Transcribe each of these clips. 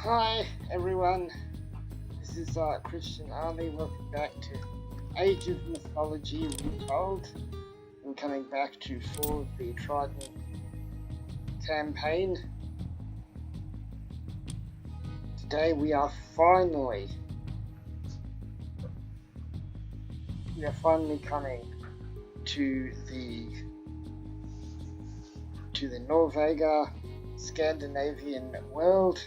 Hi everyone, this is Christian Arley. Welcome back to Age of Mythology Retold. I'm coming back to for the Triton campaign. Today we are finally coming to the Norvega Scandinavian world.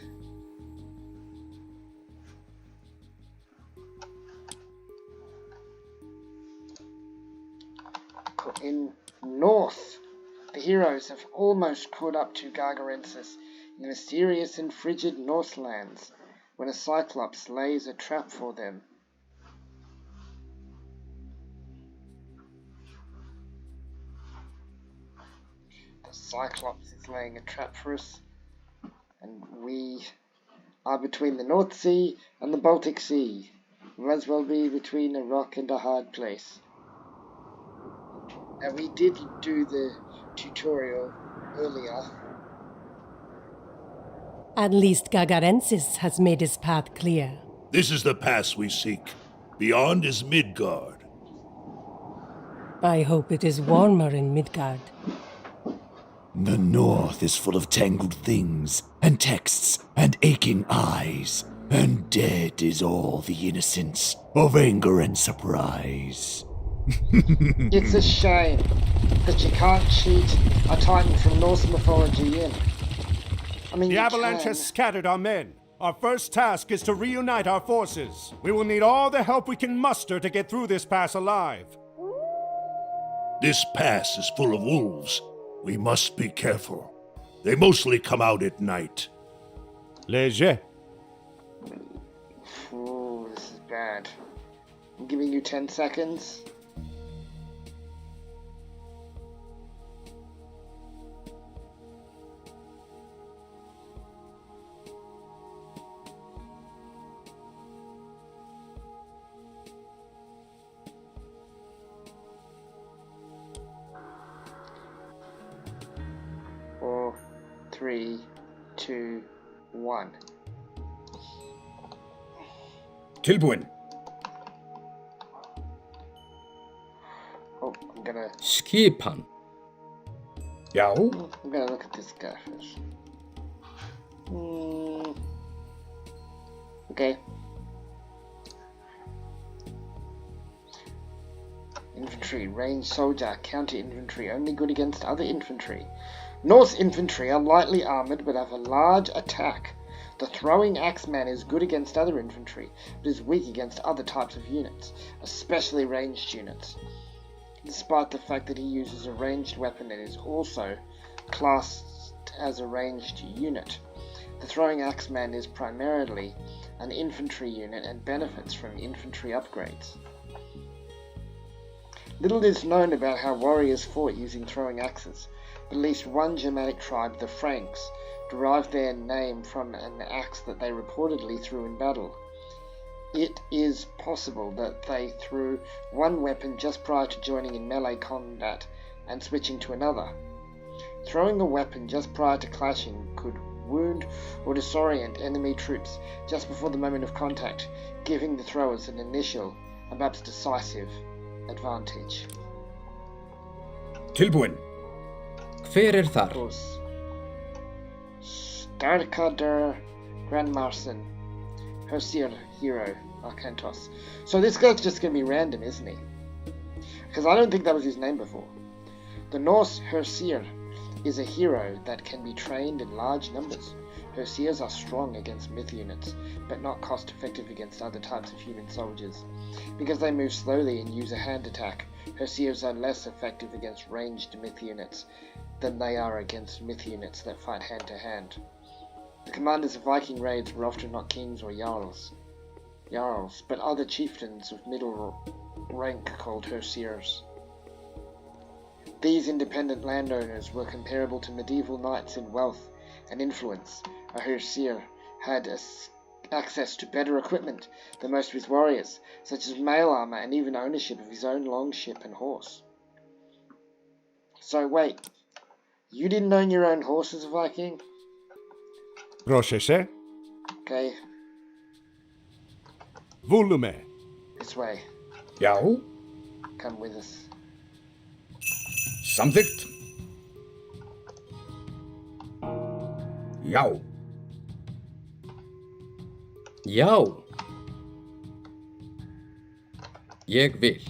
In North, the heroes have almost caught up to Gargarensis in the mysterious and frigid Northlands when a Cyclops lays a trap for them. The Cyclops is laying a trap for us, and we are between the North Sea and the Baltic Sea. We might as well be between a rock and a hard place. Now, we did do the tutorial earlier. At least Gargarensis has made his path clear. This is the pass we seek. Beyond is Midgard. I hope it is warmer in Midgard. The north is full of tangled things, and texts, and aching eyes, and dead is all the innocence of anger and surprise. It's a shame that you can't cheat a Titan from Norse mythology in. I mean, The you avalanche can. has scattered our men. Our first task is to reunite our forces. We will need all the help we can muster to get through this pass alive. This pass is full of wolves. We must be careful. They mostly come out at night. Léger. Ooh, this is bad. I'm giving you 10 seconds. Four, 3, 2, 1. Tilbúin. Oh, I'm gonna Skipan. Já, look at this guy first. Okay. Infantry, ranged soldier, counter infantry, only good against other infantry. Norse infantry are lightly armored but have a large attack. The throwing axeman is good against other infantry, but is weak against other types of units, especially ranged units. Despite the fact that he uses a ranged weapon and is also classed as a ranged unit, the throwing axeman is primarily an infantry unit and benefits from infantry upgrades. Little is known about how warriors fought using throwing axes, but at least one Germanic tribe, the Franks, derived their name from an axe that they reportedly threw in battle. It is possible that they threw one weapon just prior to joining in melee combat and switching to another. Throwing a weapon just prior to clashing could wound or disorient enemy troops just before the moment of contact, giving the throwers an initial and perhaps decisive advantage. tilbúin. Hver þar? Of course, Starkader Grandmarson, Hosir hero, Arkantos. So this guy's just going to be random, isn't he? Because I don't think that was his name before. The Norse Hosir is a hero that can be trained in large numbers. Hosirs are strong against myth units, but not cost-effective against other types of human soldiers. Because they move slowly and use a hand attack, Hosirs are less effective against ranged myth units than they are against myth units that fight hand-to-hand. The commanders of Viking raids were often not kings or jarls, but other chieftains of middle rank called Hosirs. These independent landowners were comparable to medieval knights in wealth and influence. A Hosir had access to better equipment than most of his warriors, such as mail armor and even ownership of his own longship and horse. So wait, you didn't own your own horse as a Viking? Rosheshe. Okay, Volume. this way. Já, Come with us. samþygt. Já. Já. Ég vil.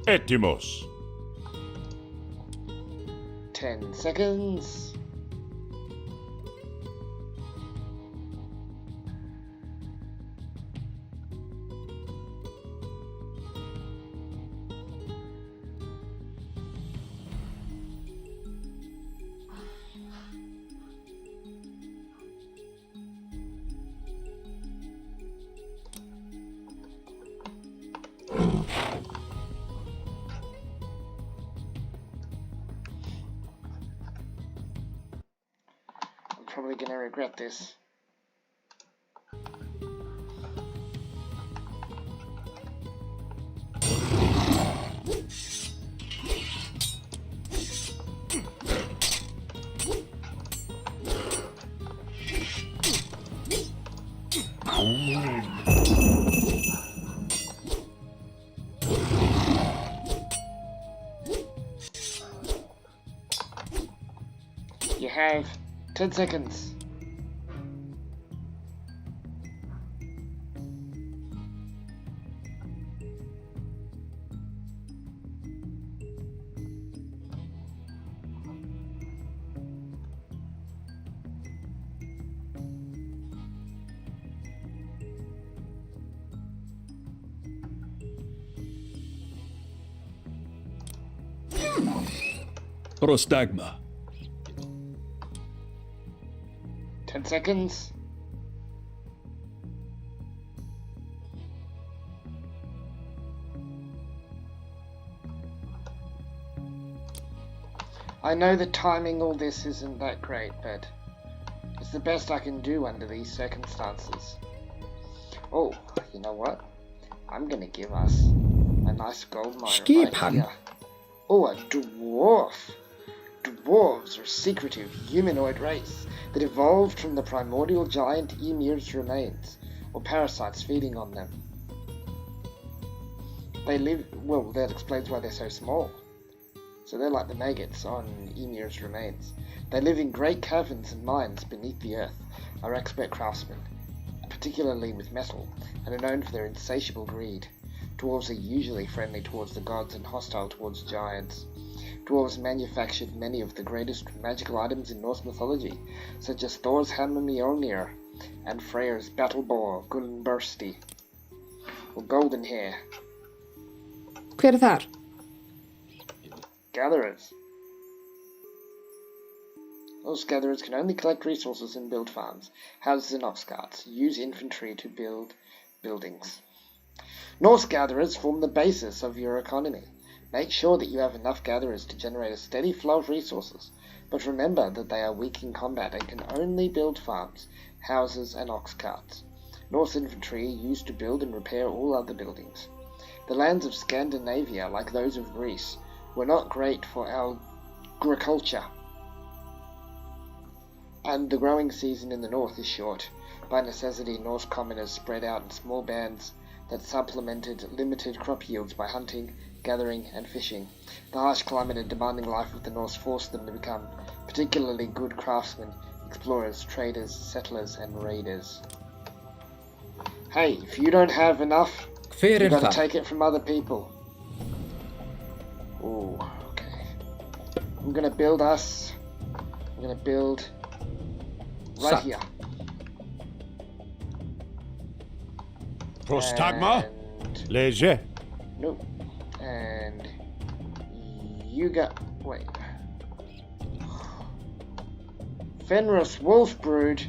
Etimos. 10 seconds. I'm probably gonna regret this. You have 10 seconds. Prostagma. 10 seconds. I know that timing all this isn't that great, but it's the best I can do under these circumstances. Oh, you know what? I'm gonna give us a nice gold mine right Skipan? here. Oh, a dwarf! Dwarves are a secretive humanoid race that evolved from the primordial giant emir's remains, or parasites feeding on them. They live, well, that explains why they're so small. So they're like the maggots on emir's remains. They live in great caverns and mines beneath the earth, are expert craftsmen, particularly with metal, and are known for their insatiable greed. Dwarves are usually friendly towards the gods and hostile towards giants. Dwarves manufactured many of the greatest magical items in Norse mythology, such as Thor's hammer Mjolnir and Freyr's battle bow Gunnbursti, or golden hair. Hver þar? Gatherers. Those gatherers can only collect resources and build farms, houses and ox carts, use infantry to build buildings. Norse gatherers form the basis of your economy. Make sure that you have enough gatherers to generate a steady flow of resources, but remember that they are weak in combat and can only build farms, houses and ox carts. Norse infantry used to build and repair all other buildings. The lands of Scandinavia, like those of Greece, were not great for agriculture, and the growing season in the north is short. By necessity, Norse commoners spread out in small bands that supplemented limited crop yields by hunting, gathering, and fishing. The harsh climate and demanding life of the Norse forced them to become particularly good craftsmen, explorers, traders, settlers, and raiders. Hey, if you don't have enough, Hver you er gotta það? take it from other people. Ooh, okay. I'm gonna build right Sat. here. Prostagma. And Leger. nope. And you got wait. Fenris Wolf Brood.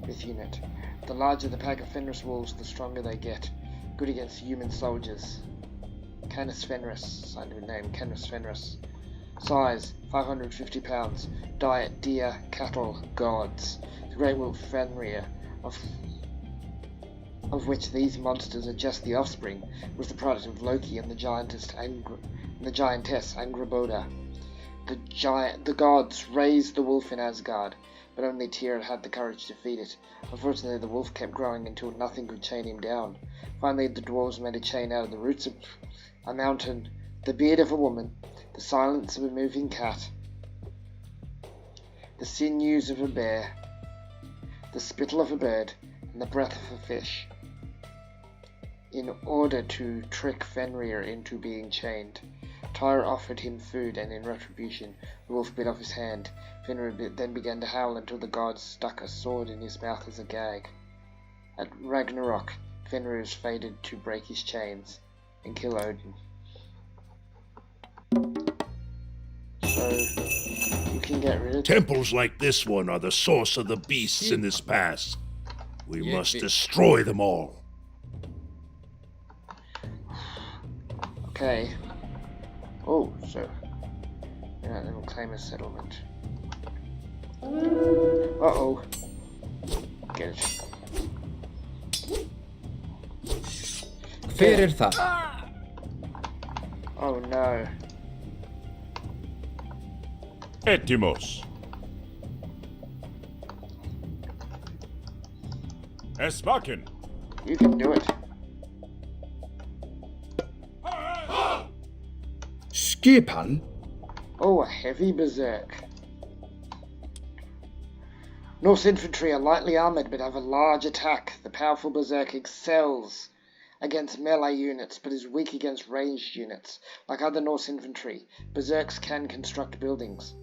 This unit. The larger the pack of Fenris wolves, the stronger they get. Good against human soldiers. Canis Fenris, signed with name Canis Fenris. Size 550 pounds. Diet deer, cattle, gods. The great wolf Fenrir of of which these monsters are just the offspring, was the product of Loki and the giantess Angrboda. The gods raised the wolf in Asgard, but only Tyr had the courage to feed it. Unfortunately, the wolf kept growing until nothing could chain him down. Finally, the dwarves made a chain out of the roots of a mountain, the beard of a woman, the silence of a moving cat, the sinews of a bear, the spittle of a bird, and the breath of a fish, in order to trick Fenrir into being chained. Tyr offered him food, and in retribution, the wolf bit off his hand. Fenrir then began to howl until the gods stuck a sword in his mouth as a gag. At Ragnarok, Fenrir is fated to break his chains and kill Odin. So, you can get rid of Temples like this one are the source of the beasts in this pass. We Yeah, must bit. destroy them all. Okay. Oh, so. Yeah, then we'll claim a settlement. Uh-oh. Get it. Hver það? Oh no. Etimos. Esmakin. You can do it. Skipan? Oh, a heavy berserk. Norse infantry are lightly armoured but have a large attack. The powerful berserk excels against melee units but is weak against ranged units. Like other Norse infantry, berserks can construct buildings.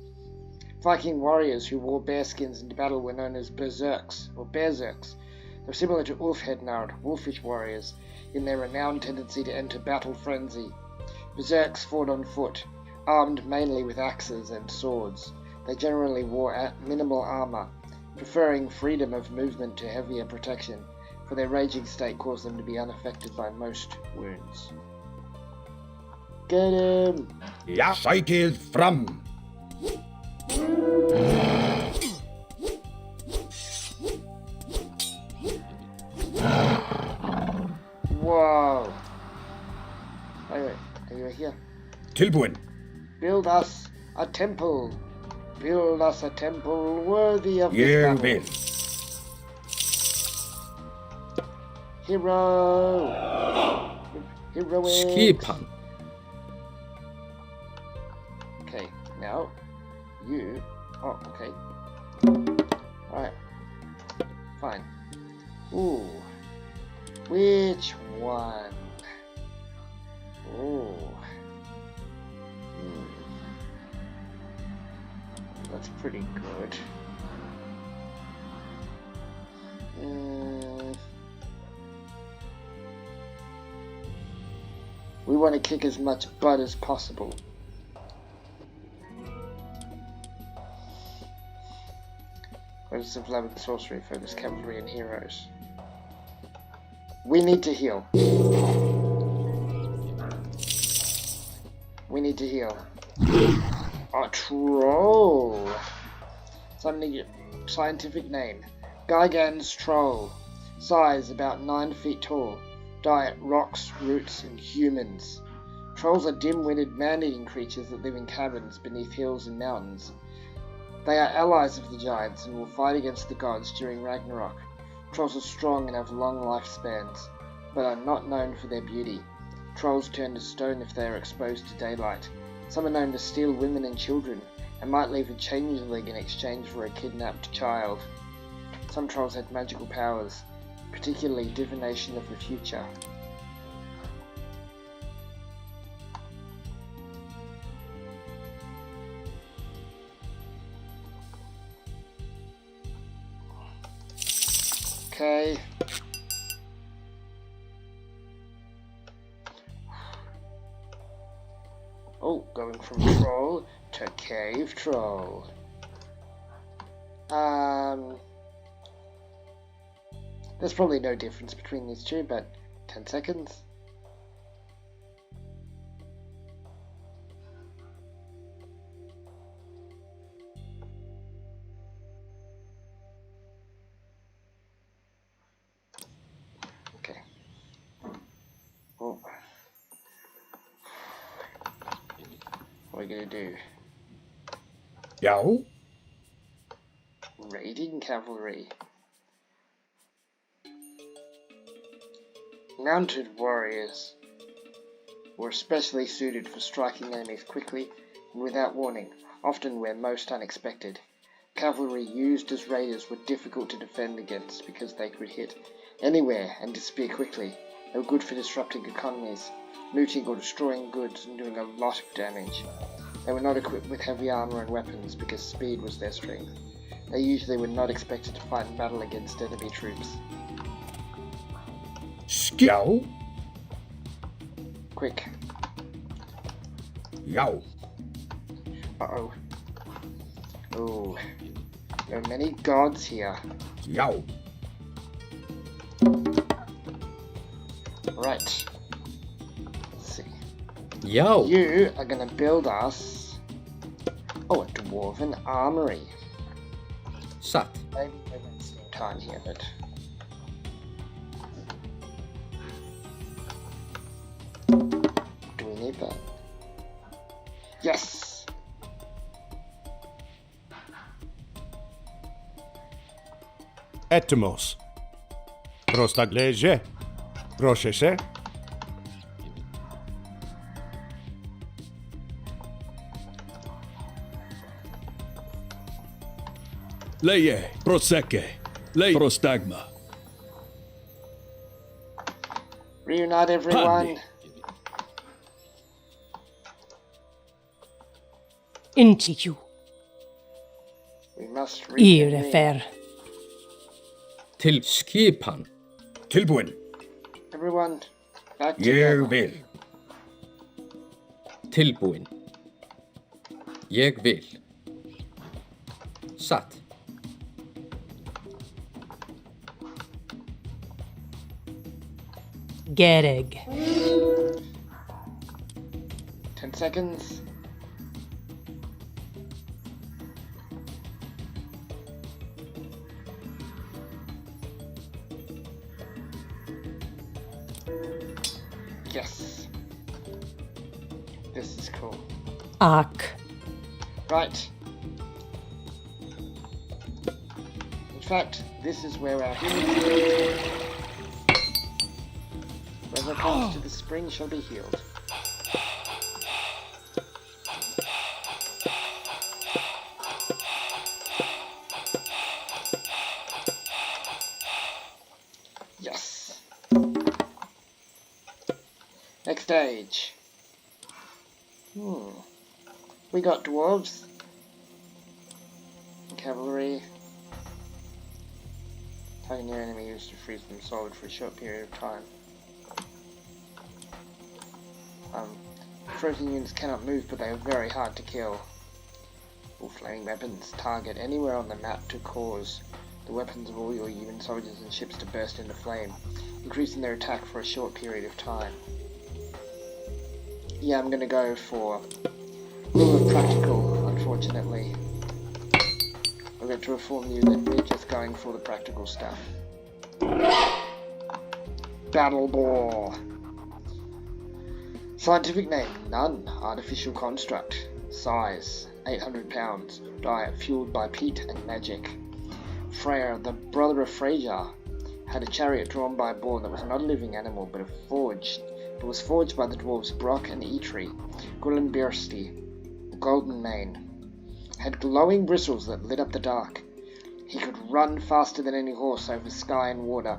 Viking warriors who wore bearskins into battle were known as berserks, or berzerks. They're similar to Ulfhednard, wolfish warriors, in their renowned tendency to enter battle frenzy. Berserks fought on foot, armed mainly with axes and swords. They generally wore minimal armour, preferring freedom of movement to heavier protection, for their raging state caused them to be unaffected by most wounds. Get him! Ja. Sætið fram! Whoa! Wait, are you here? Tilbúin. Build us a temple. Build us a temple worthy of this Ég battle. vil. Hero! Heroic! Skipan. Okay, now, you... Oh, okay. Alright. Fine. Ooh. Which one? Ooh. That's pretty good. We want to kick as much butt as possible. Focus of love and sorcery, focus cavalry and heroes. We need to heal. We need to heal. A troll. Scientific name. Gigan's troll. Size about 9 feet tall. Diet rocks, roots, and humans. Trolls are dim-witted man-eating creatures that live in caverns beneath hills and mountains. They are allies of the giants and will fight against the gods during Ragnarok. Trolls are strong and have long lifespans, but are not known for their beauty. Trolls turn to stone if they are exposed to daylight. Some are known to steal women and children, and might leave a changeling in exchange for a kidnapped child. Some trolls had magical powers, particularly divination of the future. Okay. Oh, going from troll to cave troll. There's probably no difference between these two, but 10 seconds. we're gonna do. Yao. Raiding cavalry. Mounted warriors were especially suited for striking enemies quickly and without warning, often where most unexpected. Cavalry used as raiders were difficult to defend against because they could hit anywhere and disappear quickly. They were good for disrupting economies, looting or destroying goods and doing a lot of damage. They were not equipped with heavy armor and weapons because speed was their strength. They usually were not expected to fight in battle against enemy troops. Yao. Quick. Yao. Uh-oh. Oh. There are many gods here. Yao. Right. Let's see. Yo. You are gonna build us... Oh, a dwarven armory. Sat. Maybe we're wasting time here, but... Do we need that? Yes! Etymos. Prostagleje. Rosheshe. Leje, proseke, lej prostagma. Reunite everyone! Pandi. Into you. We must Ire reconvene. fer. Til skipan. Tilbúin. Everyone, back Ég together. vil. Tilbúin. Ég vil. Sat. Gereg. 10 seconds. Yes. This is cool. Ak. Right. In fact, this is where our healing. Whoever comes to the spring shall be healed. Yes. Next stage. We got dwarves. Cavalry. Targeting your enemy used to freeze them solid for a short period of time. Frozen units cannot move, but they are very hard to kill. All flaming weapons target anywhere on the map to cause the weapons of all your human soldiers and ships to burst into flame, increasing their attack for a short period of time. Yeah, I'm gonna go for rule of practical, unfortunately. I've got to inform you that we're just going for the practical stuff. Battle Boar. Scientific name, none. Artificial construct. Size, 800 pounds. Diet, fueled by peat and magic. Freyr, the brother of Freyja, had a chariot drawn by a boar that was not a living animal, but was forged by the dwarves Brock and Eitri. Gullenbirsti, golden mane, had glowing bristles that lit up the dark. He could run faster than any horse over sky and water.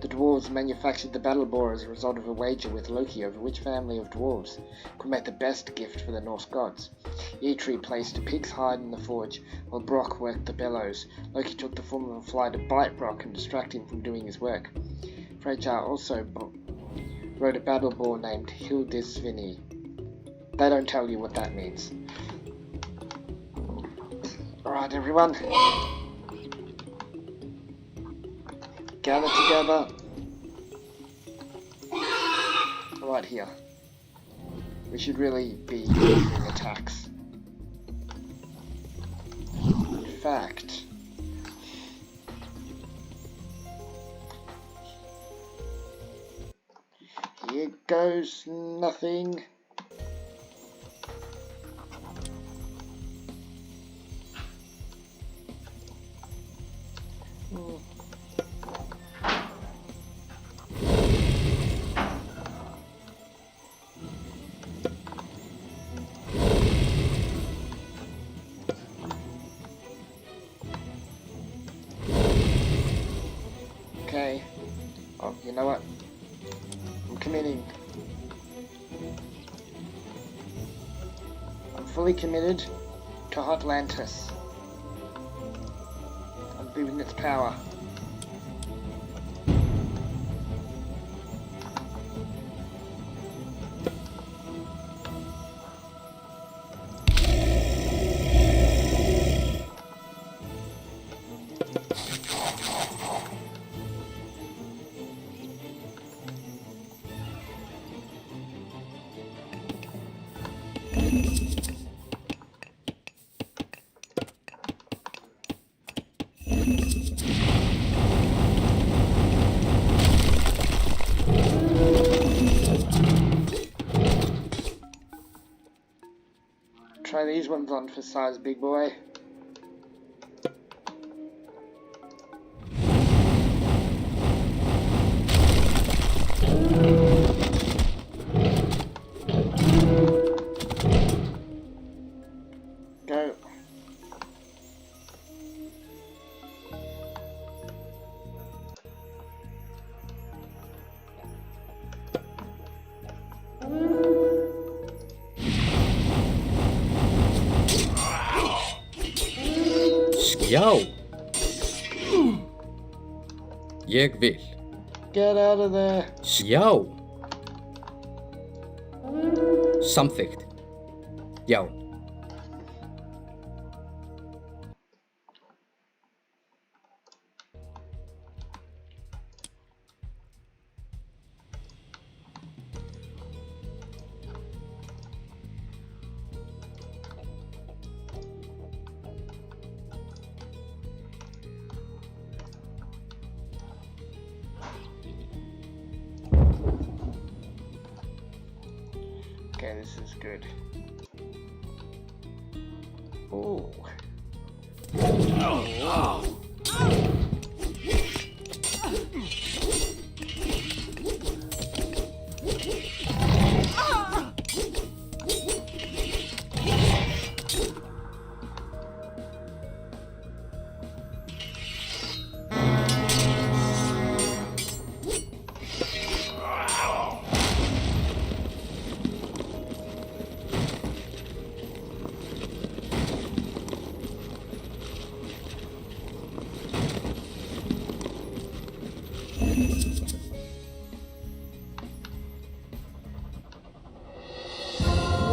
The dwarves manufactured the battle boar as a result of a wager with Loki over which family of dwarves could make the best gift for the Norse gods. Eitri placed a pig's hide in the forge, while Brock worked the bellows. Loki took the form of a fly to bite Brock and distract him from doing his work. Freyja also wrote a battle boar named Hildisvini. They don't tell you what that means. Alright, everyone. Gather together. Right here. We should really be doing attacks. In fact, here goes nothing. You know what? I'm committing. I'm fully committed to Atlantis. I'm building its power. Try these ones on for size, big boy. Go. Já. Ég vil. Get out of there. Já. Samþykkt. Já. Okay, this is good. Ooh.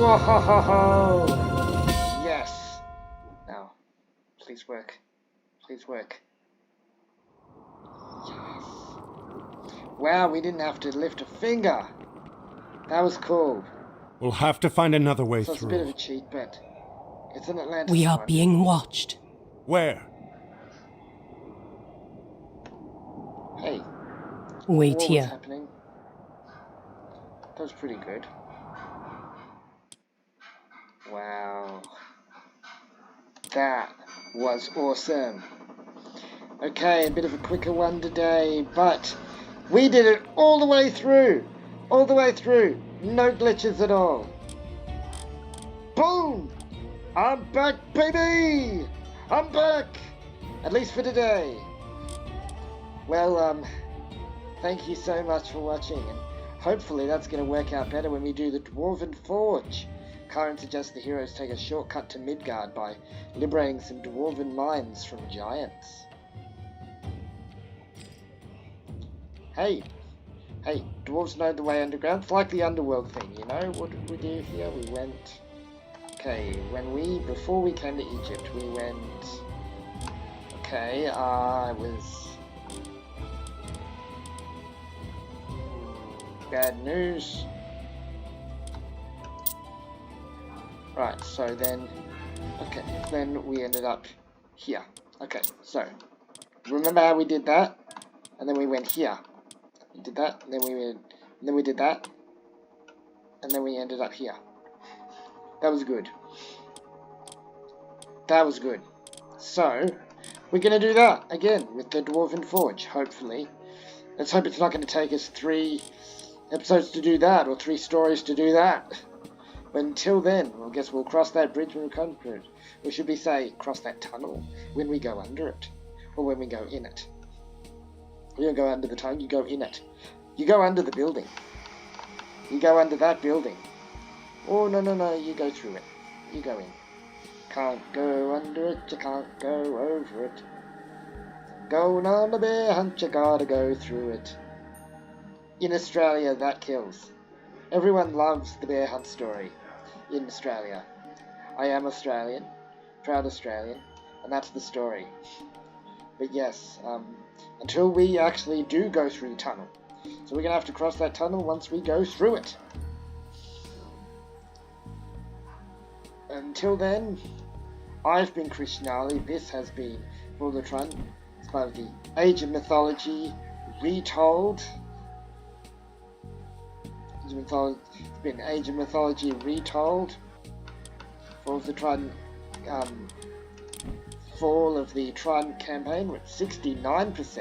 Whoa! Yes. Now, please work. Please work. Yes. Wow, we didn't have to lift a finger. That was cool. We'll have to find another way So it's a bit of a through. cheat, but it's an Atlantis We are one. being watched. Where? Hey, Wait what was here. happening? That was pretty good. Wow. That was awesome. Okay, a bit of a quicker one today, but we did it all the way through. All the way through. No glitches at all. Boom! I'm back, baby! I'm back! At least for today. Well, thank you so much for watching, and hopefully that's going to work out better when we do the Dwarven Forge. Karen suggests the heroes take a shortcut to Midgard by liberating some dwarven mines from giants. Hey, dwarves know the way underground. It's like the underworld thing, you know? What did we do here? We went... Okay, before we came to Egypt, we went... Okay, it was... Bad news. Right, so then... Okay, then we ended up here. Okay, so... Remember how we did that? And then we went here. We did that, and then we did that. And then we ended up here. That was good. That was good. So, we're going to do that again with the Dwarven Forge, hopefully. Let's hope it's not going to take us 3 episodes to do that, or 3 stories to do that. But until then, I guess we'll cross that bridge when we come to it. Or should we say, cross that tunnel when we go under it. Or when we go in it. You don't go under the tunnel, you go in it. You go under the building. You go under that building. Oh, no, you go through it. You go in. Can't go under it, you can't go over it. Going on a bear hunt, you gotta go through it. In Australia, that kills. Everyone loves the bear hunt story in Australia. I am Australian, proud Australian, and that's the story. But yes, until we actually do go through the tunnel. So we're going to have to cross that tunnel once we go through it. Until then, I've been Krishnali. This has been Bulgatron. It's part of the Age of Mythology Retold. It's been Age of Mythology Retold. Fall of the Trident campaign. We're at 69%.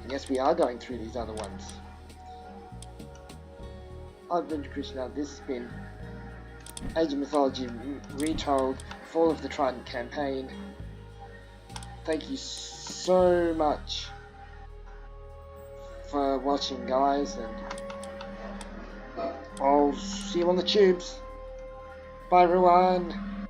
And yes, we are going through these other ones. I've been Krishna. This has been Age of Mythology Retold, Fall of the Trident campaign. Thank you so much for watching, guys, and I'll see you on the tubes. Bye, everyone.